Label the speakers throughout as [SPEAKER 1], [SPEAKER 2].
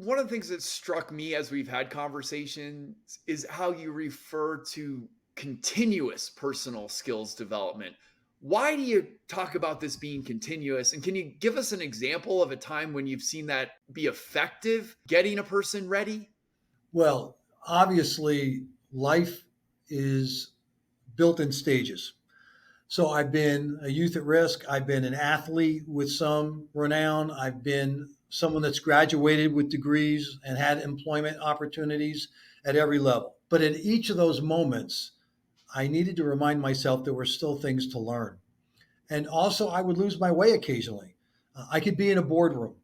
[SPEAKER 1] one of the things that struck me as we've had conversations is how you refer to continuous personal skills development. Why do you talk about this being continuous? And can you give us an example of a time when you've seen that be effective getting a person ready?
[SPEAKER 2] Well, obviously, life is built in stages. So I've been a youth at risk. I've been an athlete with some renown. I've been someone that's graduated with degrees and had employment opportunities at every level. But at each of those moments, I needed to remind myself there were still things to learn. And also, I would lose my way occasionally. I could be in a boardroom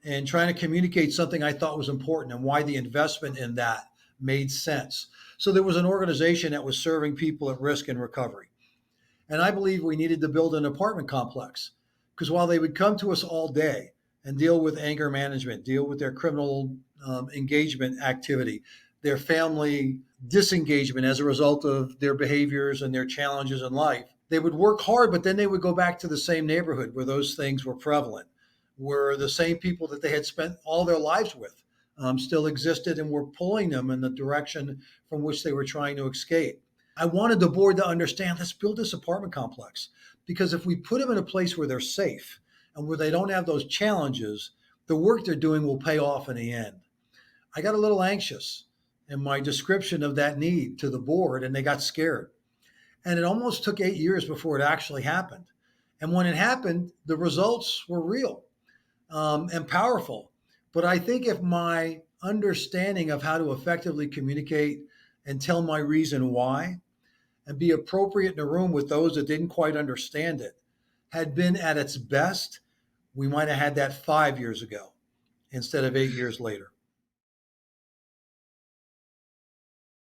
[SPEAKER 2] and trying to communicate something I thought was important and why the investment in that made sense. So there was an organization that was serving people at risk and recovery. And I believe we needed to build an apartment complex because while they would come to us all day and deal with anger management, deal with their criminal engagement activity, their family disengagement as a result of their behaviors and their challenges in life, they would work hard, but then they would go back to the same neighborhood where those things were prevalent, where the same people that they had spent all their lives with still existed and were pulling them in the direction from which they were trying to escape. I wanted the board to understand, let's build this apartment complex because if we put them in a place where they're safe and where they don't have those challenges, the work they're doing will pay off in the end. I got a little anxious in my description of that need to the board and they got scared. And it almost took 8 years before it actually happened. And when it happened, the results were real and powerful. But I think if my understanding of how to effectively communicate and tell my reason why and be appropriate in a room with those that didn't quite understand it had been at its best, we might have had that 5 years ago instead of 8 years later.